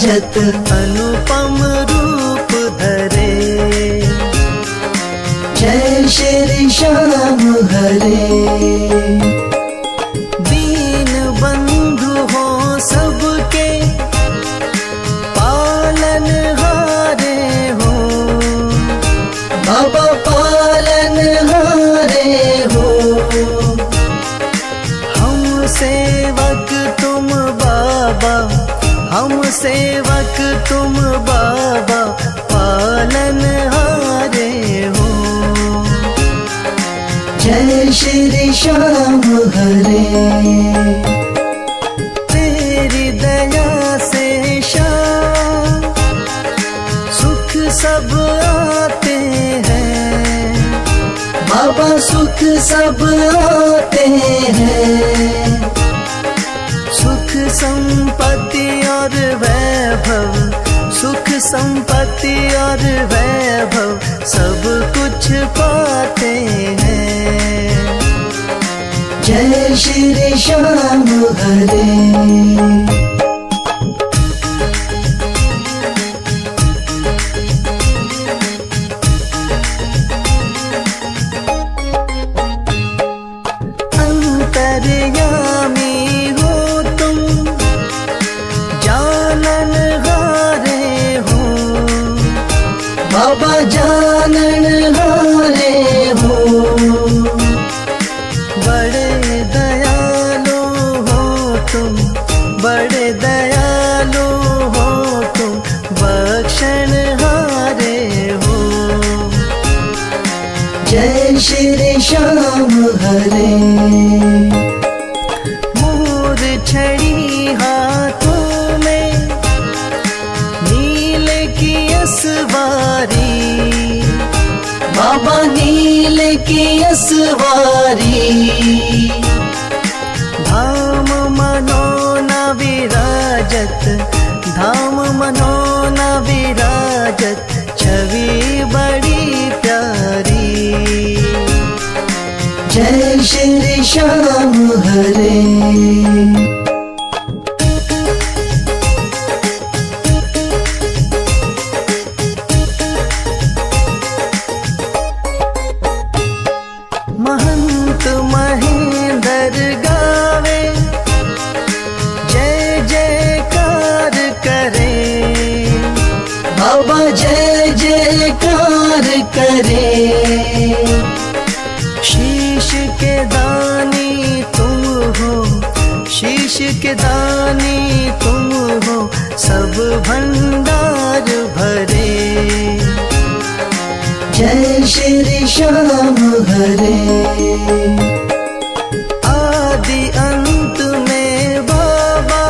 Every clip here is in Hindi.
विराजत अनुपम रूप धरे। जय श्री श्याम हरे। दीन बंधु हो सबके पालन हारे हो, बाबा पालन हारे हो। हम सेवक तुम बाबा, हम सेवक तुम बाबा पालन हारे हो। जय श्री श्याम हरे। तेरी दया से श्याम सुख सब आते हैं, बाबा सुख सब आते हैं। सुख संपत्ति और वैभव, सुख संपत्ति और वैभव सब कुछ पाते हैं। जय श्री श्याम हरे। अंतर्यामी हो तुम, जानन हारे हो, बाबा जानन हारे हो। बड़े दयालु हो तुम, बड़े दयालु हो तुम, बख्शन हारे हो। जय श्री श्याम हरे। मोर छड़ी हाथों में, नील की असवारी, बाबा नील की असवारी। धाम मनोना विराजत, धाम मनोना विराजत, छवि बड़ी प्यारी। जय श्री श्याम हरे। महंत महेंद्र गावे, जय जयकार करे, बाबा जय जयकार करे। शीश के दानी तुम हो, शीश के दानी तुम हो, सब भंडार भरे। जय श्री श्याम हरे। आदि अंत में बाबा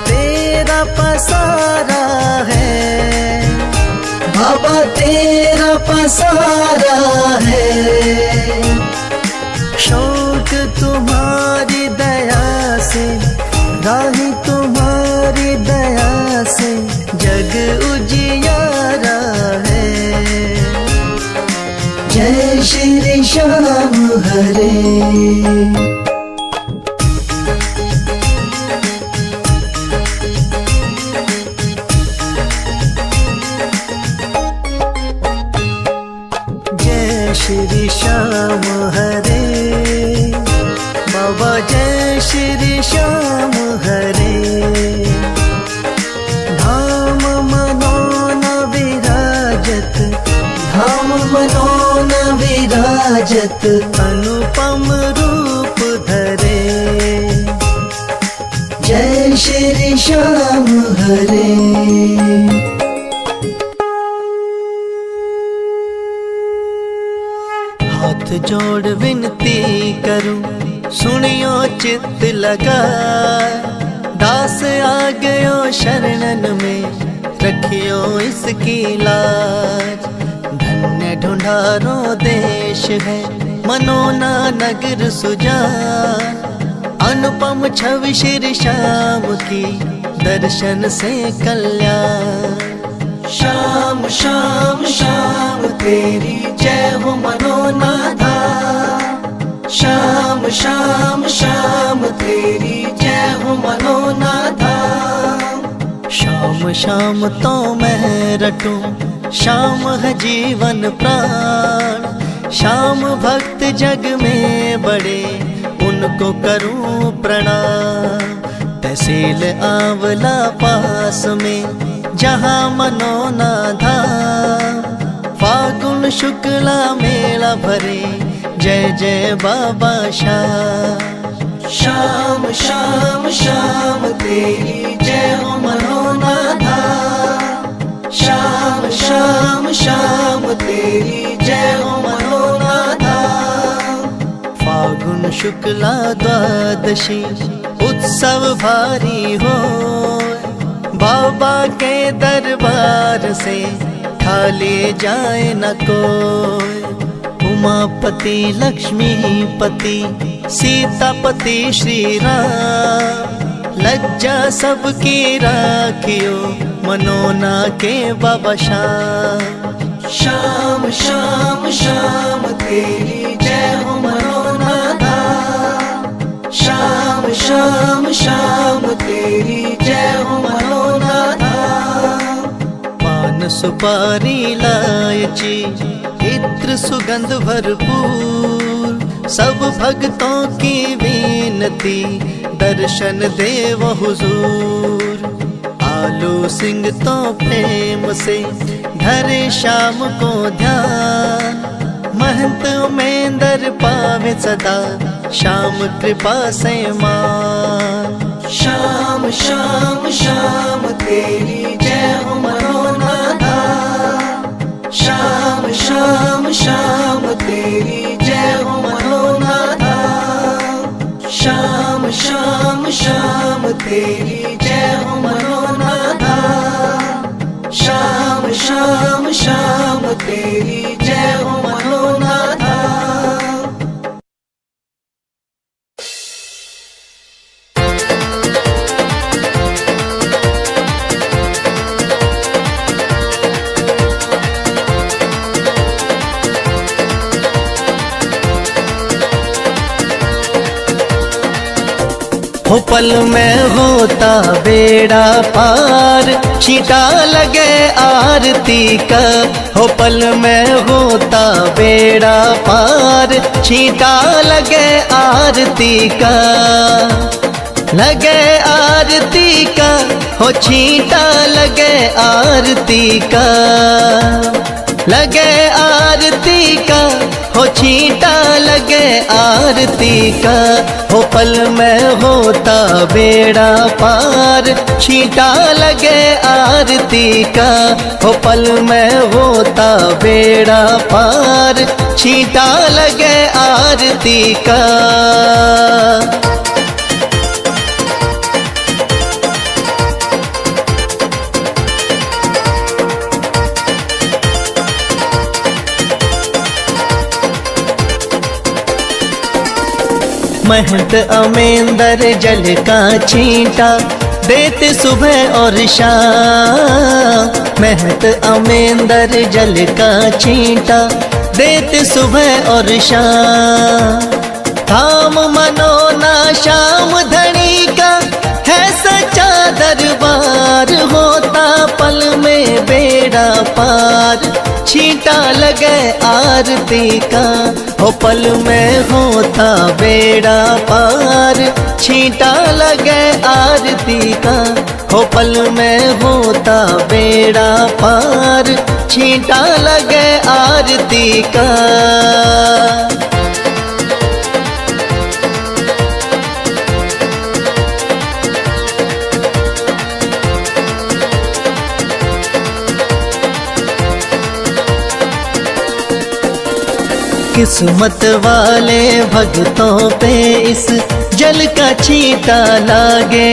तेरा पसारा है, बाबा तेरा पसारा है। शौक तुम्हारी दया से, राही तुम्हारी दया से जग उजियारा है। जय श्री श्याम हरे। जय श्री श्याम हरे, बाबा जय श्री श्याम हरे। धाम मनोना विराजत, धाम मनोना विराजत, अनुपम रूप धरे। जय श्री श्याम हरे। हाथ जोड़ विनती करूं, सुनियो चित्त लगा, दास आ गयो शरणन में, रखियो इसकी लाज। धन्य ढूंढारो देश है, मनोना नगर सुजान, अनुपम छवि श्री श्याम की, दर्शन से कल्याण। श्याम श्याम श्याम तेरी जय हो मनोनाथा, श्याम श्याम श्याम तेरी जय हो मनोनाथा। शाम शाम तो मैं रटूं, शाम है जीवन प्राण। शाम भक्त जग में बड़े, उनको करूं प्रणाम। तहसील आंवला पास में, जहाँ मनोना धाम। फागुन शुक्ला मेला भरे, जय जय बाबा श्याम। शाम शाम शाम तेरी जय हो मनोना धाम। शाम शाम शाम तेरी जय हो मनोना धाम। फागुन शुक्ला द्वादशी उत्सव भारी हो, बाबा के दरबार से खाली जाए न कोई। उमापति लक्ष्मीपति सीतापति श्री राम, लज्जा सबकी राखियो मनोना के बाबा श्याम। शाम शाम शाम तेरी जय हो मनोना धाम। शाम शाम शाम तेरी जय हो मनोना धाम। पान सुपारी इलायची इत्र सुगंध भरपूर, सब भक्तों की विनती दर्शन देव हुजूर। आलू सिंह तो प्रेम से धरे शाम को ध्यान, महंत उमेंदर पावे सदा श्याम कृपा से मान। शाम शाम शाम तेरी जय हो मनोना धाम। शाम शाम शाम तेरी जय हो मनोना धाम। शाम शाम शाम तेरी जय हो मनोना धाम। शाम शाम शाम तेरी जय हो मनोना धाम। हो पल में होता बेड़ा पार, छींटा लगे आरती का। हो पल में होता बेड़ा पार, छींटा लगे आरती का। लगे आरती का, हो छींटा लगे आरती का। लगे आरती का, हो छींटा लगे आरती का। हो पल में होता बेड़ा पार, छींटा लगे आरती का। हो पल में होता बेड़ा पार, छींटा लगे आरती का। महंत अमेंदर जल का छींटा देते सुबह और शाम। महंत अमेंदर जल का छींटा देते सुबह और शाम। धाम मनोना श्याम धनी का है सच्चा दरबार, होता पल में बेड़ा पार, छींटा लगे आरती का। हो पल में होता बेड़ा पार, छींटा लगे आरती का। हो पल में होता बेड़ा पार, छींटा लगे आरती का। किस्मत वाले भक्तों पे इस जल का छींटा लागे।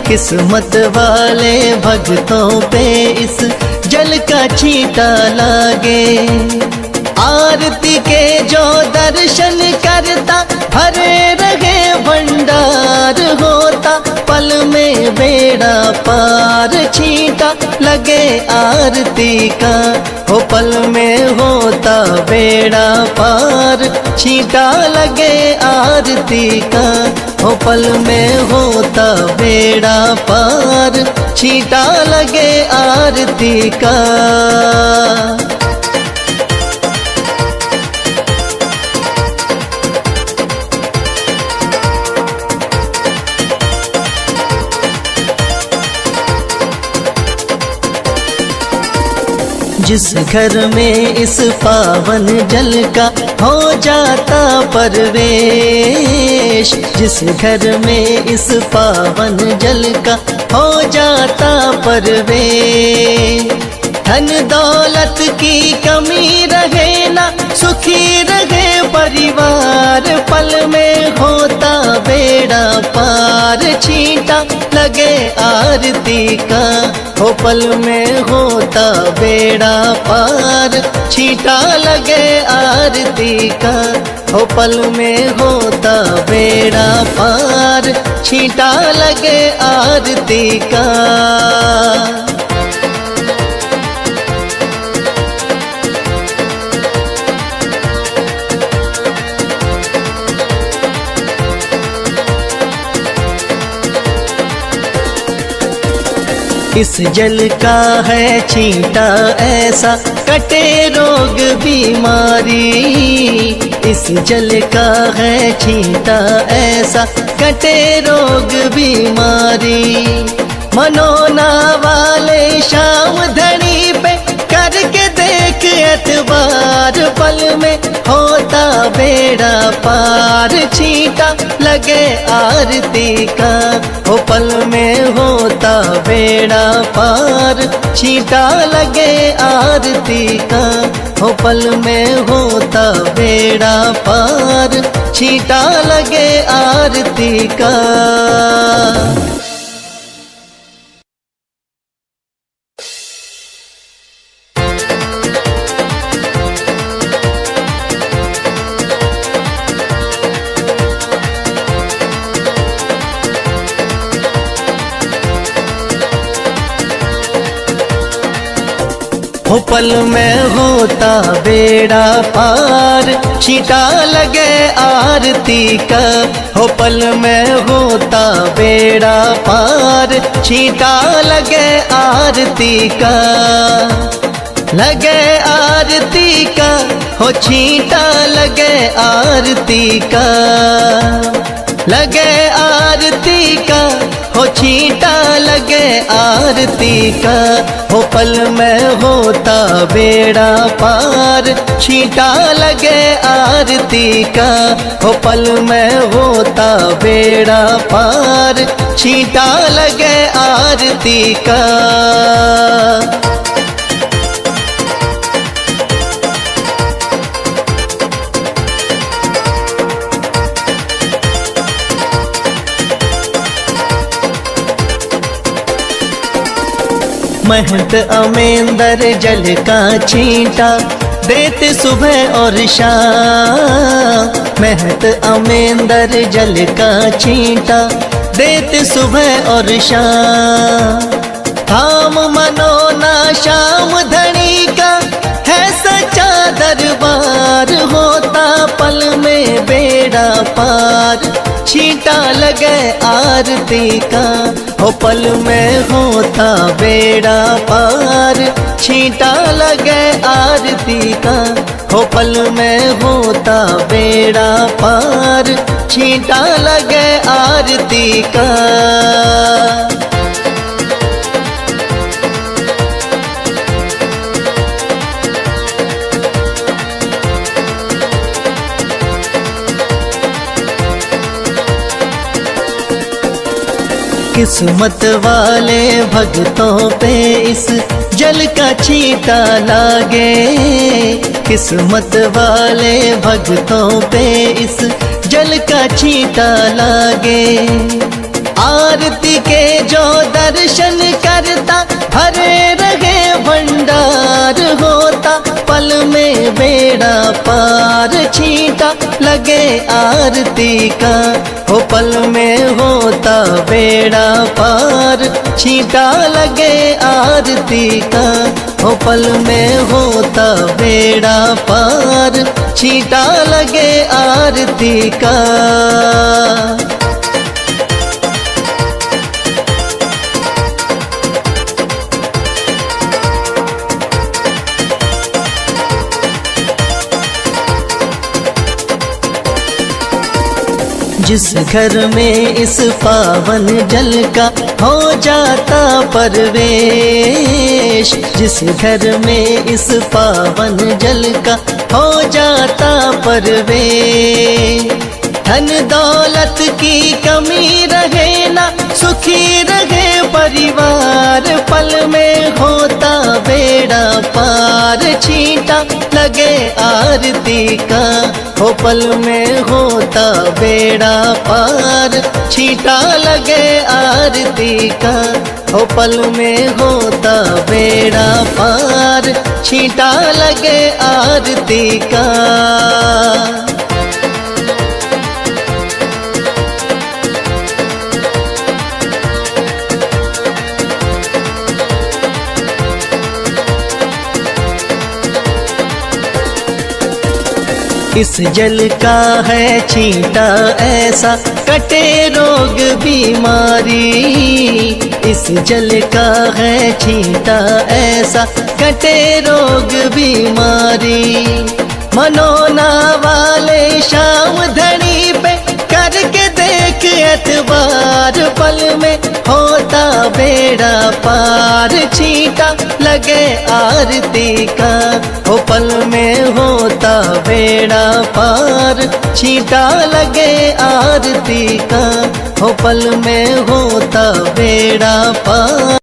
किस्मत वाले भक्तों पे इस जल का छींटा लागे। आरती के जो दर्शन करता भरे रहे भंडार, होता पल में बेड़ा पार, छींटा लगे आरती का, हो पल में होता बेड़ा पार। छींटा लगे आरती का, हो पल में होता बेड़ा पार। छींटा लगे आरती का। जिस घर में इस पावन जल का हो जाता परवेश, जिस घर में इस पावन जल का हो जाता परवेश। धन दौलत की कमी रहे ना, सुखी रहे परिवार। पल में होता बेड़ा पार। छींटा लगे आरती का, हो पल में होता बेड़ा पार। छींटा लगे आरती का, हो पल में होता बेड़ा पार। छींटा लगे आरती का। इस जल का है छींटा ऐसा, कटे रोग बीमारी। इस जल का है छींटा ऐसा, कटे रोग बीमारी। मनोना वाले शाम धनी पे करके देख एतबार। पल में होता बेड़ा पार। छींटा लगे आरती का, हो पल में होता बेड़ा पार। छींटा लगे आरती का, हो पल में होता बेड़ा पार। छींटा लगे आरती का। हो पल में होता बेड़ा पार। छींटा लगे आरती का, हो पल में होता बेड़ा पार। छींटा लगे आरती का। लगे आरती का, हो छींटा लगे आरती का। लगे आरती का, हो छींटा लगे आरती का। हो पल में होता बेड़ा पार। छींटा लगे आरती का, हो पल में होता बेड़ा पार। छींटा लगे आरती का। महंत अमेंदर जल का छींटा देते सुबह और शाम। महंत अमेंदर जल का छींटा देते सुबह और शाम। थाम मनोना शाम धनी का है सच्चा दरबार। होता पल में बेड़ा पार। छींटा लगे आरती का, हो पल में होता बेड़ा पार। छींटा लगे आरती का, हो पल में होता बेड़ा पार। छींटा लगे आरती का। किस्मत वाले भक्तों पे इस जल का छींटा लागे। किस्मत वाले भक्तों पे इस जल का छींटा लागे। आरती के जो दर्शन करता भरे रहे भंडार। होता पल में बेड़ा पार, छींटा लगे आरती का, हो पल में होता बेड़ा पार, छींटा लगे आरती का, हो पल में होता बेड़ा पार, छींटा लगे आरती का। जिस घर में इस पावन जल का हो जाता परवेश, जिस घर में इस पावन जल का हो जाता परवेश, धन दौलत की कमी रहे ना, सुखी रहे परिवार, पल में होता बेड़ा पार, छींटा लगे आरती का, हो पल में होता बेड़ा पार, छींटा लगे आरती का, हो पल में होता बेड़ा पार, छींटा लगे आरती का। इस जल का है छींटा ऐसा, कटे रोग बीमारी, इस जल का है छींटा ऐसा, कटे रोग बीमारी, मनोना वाले शाम धनी पे करके देख एतबार, पल में होता बेड़ा पार, छींटा लगे आरती का, हो पल में होता बेड़ा पार, छींटा लगे आरती का, हो पल में होता बेड़ा पार।